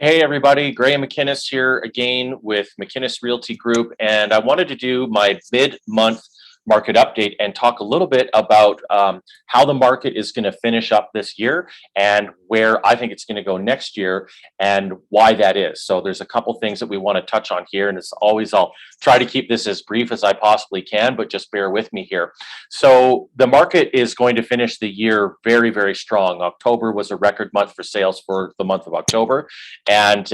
Hey everybody, Graham McInnes here again with McInnes Realty Group, and I wanted to do my mid-month market update and talk a little bit about how the market is going to finish up this year and where I think it's going to go next year and why that is. So there's a couple things that we want to touch on here, and as always, I'll try to keep this as brief as I possibly can, but just bear with me here. So the market is going to finish the year very, very strong. October was a record month for sales for the month of October. And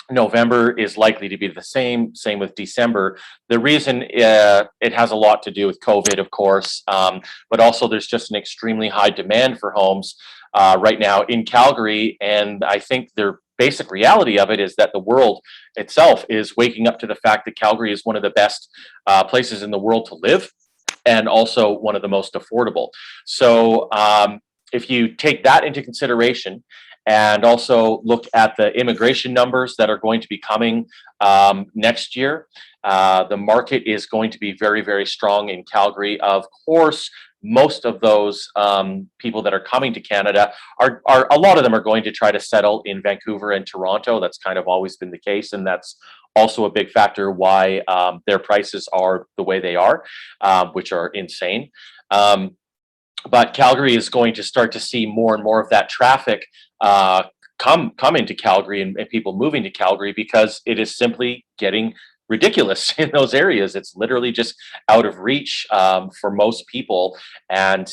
November is likely to be the same. Same with December. The reason it has a lot to do with COVID, of course, but also there's just an extremely high demand for homes right now in Calgary. And I think the basic reality of it is that the world itself is waking up to the fact that Calgary is one of the best places in the world to live and also one of the most affordable. So if you take that into consideration and also look at the immigration numbers that are going to be coming next year, the market is going to be very, very strong in Calgary. Of course, most of those people that are coming to Canada are a lot of them are going to try to settle in Vancouver and Toronto. That's kind of always been the case, and that's also a big factor why their prices are the way they are, which are insane. But Calgary is going to start to see more and more of that traffic come into Calgary and people moving to Calgary because it is simply getting ridiculous in those areas. It's literally just out of reach for most people. And,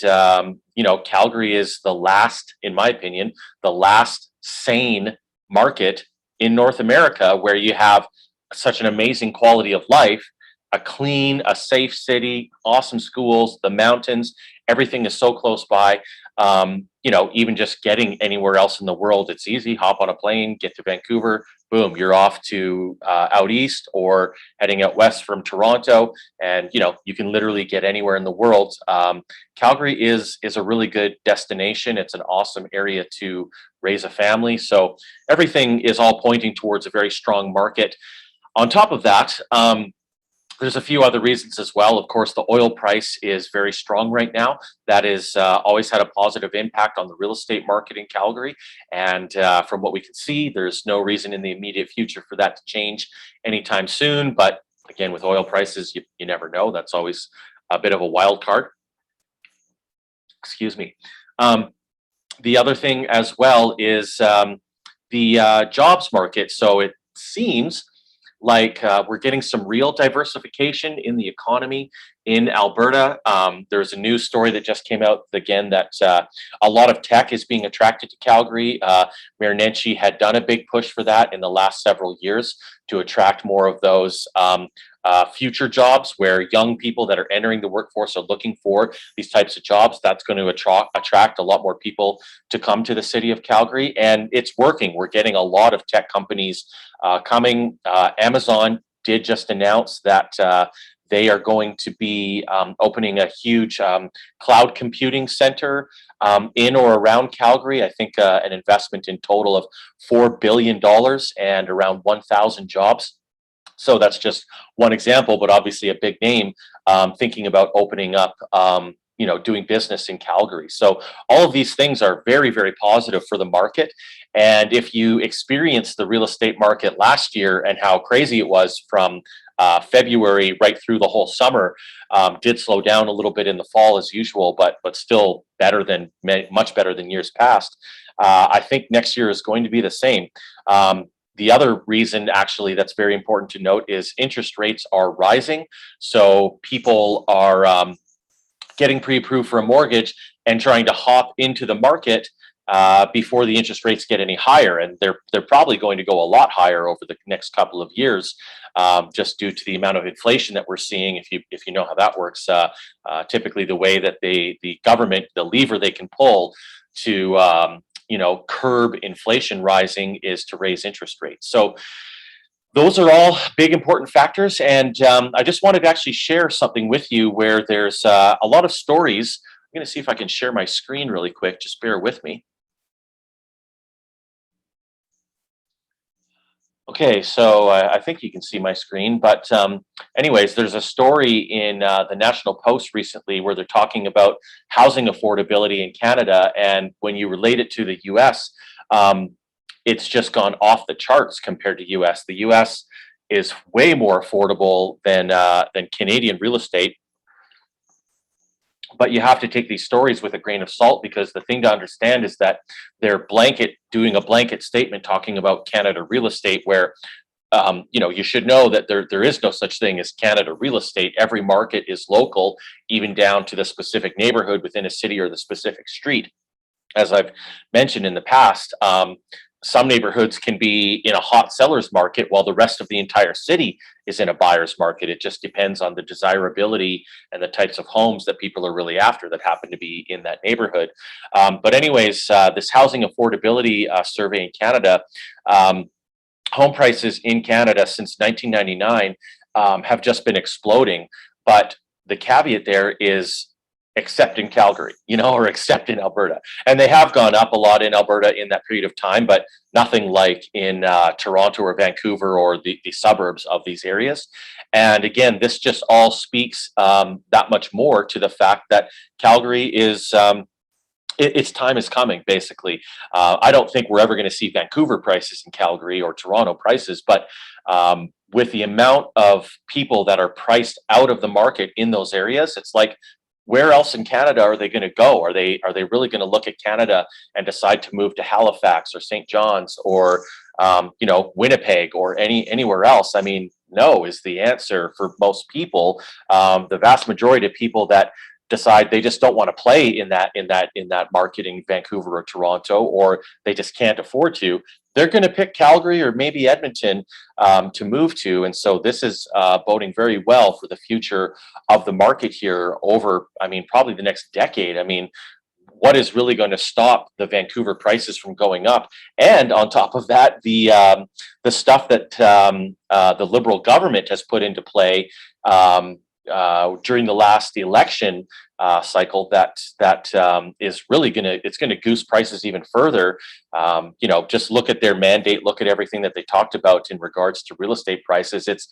Calgary is the last, in my opinion, the last sane market in North America where you have such an amazing quality of life, a clean, a safe city, awesome schools, the mountains, everything is so close by. Even just getting anywhere else in the world, it's easy. Hop on a plane, get to Vancouver, boom, you're off to out east or heading out west from Toronto, and you can literally get anywhere in the world. Calgary is a really good destination. It's an awesome area to raise a family. So everything is all pointing towards a very strong market. On top of that, there's a few other reasons as well. Of course, the oil price is very strong right now. That is always had a positive impact on the real estate market in Calgary. And from what we can see, there's no reason in the immediate future for that to change anytime soon. But again, with oil prices, you never know. That's always a bit of a wild card. Excuse me. The other thing as well is the jobs market. So it seems like we're getting some real diversification in the economy in Alberta. There's a news story that just came out again that a lot of tech is being attracted to Calgary. Mayor Nenshi had done a big push for that in the last several years to attract more of those future jobs where young people that are entering the workforce are looking for these types of jobs. That's going to attract a lot more people to come to the city of Calgary, and it's working. We're getting a lot of tech companies coming. Amazon did just announce that they are going to be opening a huge cloud computing center in or around Calgary. I think an investment in total of $4 billion and around 1,000 jobs. So that's just one example, but obviously a big name thinking about opening up, doing business in Calgary. So all of these things are very, very positive for the market. And if you experienced the real estate market last year and how crazy it was from February right through the whole summer, did slow down a little bit in the fall as usual, but still much better than years past. I think next year is going to be the same. The other reason, actually, that's very important to note is interest rates are rising. So people are getting pre-approved for a mortgage and trying to hop into the market before the interest rates get any higher. And they're probably going to go a lot higher over the next couple of years, just due to the amount of inflation that we're seeing. If you know how that works, typically the way that the government, the lever they can pull to curb inflation rising is to raise interest rates. So those are all big important factors. And I just wanted to actually share something with you where there's a lot of stories. I'm going to see if I can share my screen really quick. Just bear with me. Okay, so I think you can see my screen, but anyways, there's a story in the National Post recently where they're talking about housing affordability in Canada, and when you relate it to the U.S., it's just gone off the charts compared to US. The US is way more affordable than Canadian real estate. But you have to take these stories with a grain of salt, because the thing to understand is that they're doing a blanket statement talking about Canada real estate, where you should know that there is no such thing as Canada real estate. Every market is local, even down to the specific neighborhood within a city or the specific street. As I've mentioned in the past, some neighborhoods can be in a hot seller's market while the rest of the entire city is in a buyer's market. It just depends on the desirability and the types of homes that people are really after that happen to be in that neighborhood. But anyways, this housing affordability survey in Canada, home prices in Canada since 1999 have just been exploding. But the caveat there is, except in Calgary, or except in Alberta. And they have gone up a lot in Alberta in that period of time, but nothing like in Toronto or Vancouver or the suburbs of these areas. And again, this just all speaks that much more to the fact that Calgary is its time is coming, basically. I don't think we're ever going to see Vancouver prices in Calgary or Toronto prices, but with the amount of people that are priced out of the market in those areas, it's like, where else in Canada are they going to go? Are they really going to look at Canada and decide to move to Halifax or St. John's or Winnipeg or anywhere else? I mean, no is the answer for most people. The vast majority of people that decide they just don't want to play in that market in Vancouver or Toronto, or they just can't afford to, they're going to pick Calgary or maybe Edmonton to move to. And so this is boding very well for the future of the market here over, probably the next decade. What is really going to stop the Vancouver prices from going up? And on top of that, the stuff that the Liberal government has put into play during the last election cycle, that is really it's going to goose prices even further. Just look at their mandate, look at everything that they talked about in regards to real estate prices. It's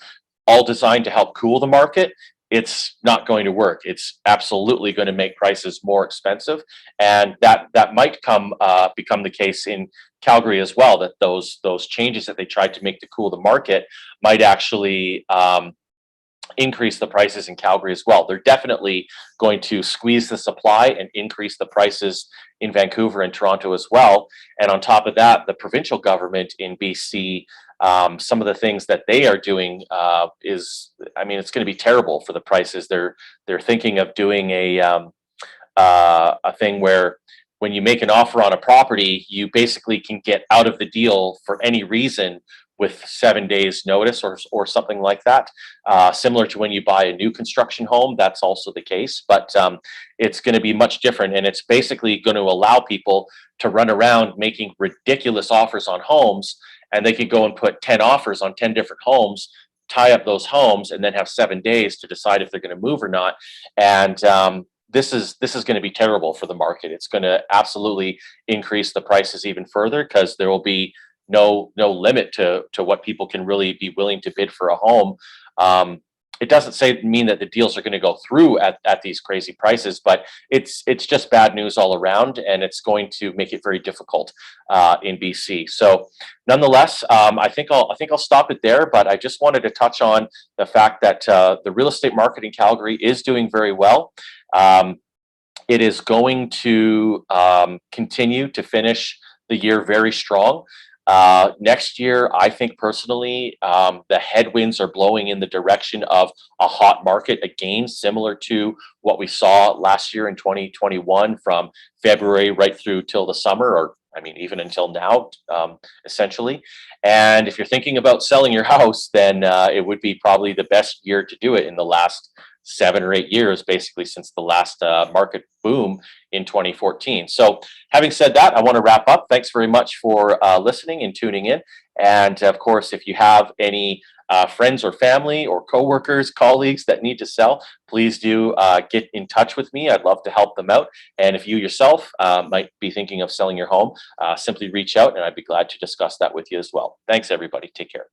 all designed to help cool the market. It's not going to work. It's absolutely going to make prices more expensive, and that might become the case in Calgary as well. That those changes that they tried to make to cool the market might actually increase the prices in Calgary as well. They're definitely going to squeeze the supply and increase the prices in Vancouver and Toronto as well. And on top of that, the provincial government in BC, some of the things that they are doing it's going to be terrible for the prices. They're thinking of doing a thing where when you make an offer on a property, you basically can get out of the deal for any reason with 7 days notice or something like that. Similar to when you buy a new construction home, that's also the case, but it's going to be much different. And it's basically going to allow people to run around making ridiculous offers on homes, and they could go and put 10 offers on 10 different homes, tie up those homes, and then have 7 days to decide if they're going to move or not. And this is going to be terrible for the market. It's going to absolutely increase the prices even further, because there will be no limit to what people can really be willing to bid for a home. It doesn't mean that the deals are going to go through at these crazy prices, but it's just bad news all around, and it's going to make it very difficult in BC. So nonetheless, I think I'll stop it there, but I just wanted to touch on the fact that the real estate market in Calgary is doing very well. It is going to continue to finish the year very strong. Next year, I think personally, the headwinds are blowing in the direction of a hot market again, similar to what we saw last year in 2021 from February right through till the summer, or even until now, essentially. And if you're thinking about selling your house, then it would be probably the best year to do it in the last 7 or 8 years, basically since the last market boom in 2014. So having said that, I want to wrap up. Thanks very much for listening and tuning in. And of course, if you have any friends or family or coworkers, colleagues that need to sell, please do get in touch with me. I'd love to help them out. And if you yourself might be thinking of selling your home, simply reach out and I'd be glad to discuss that with you as well. Thanks, everybody. Take care.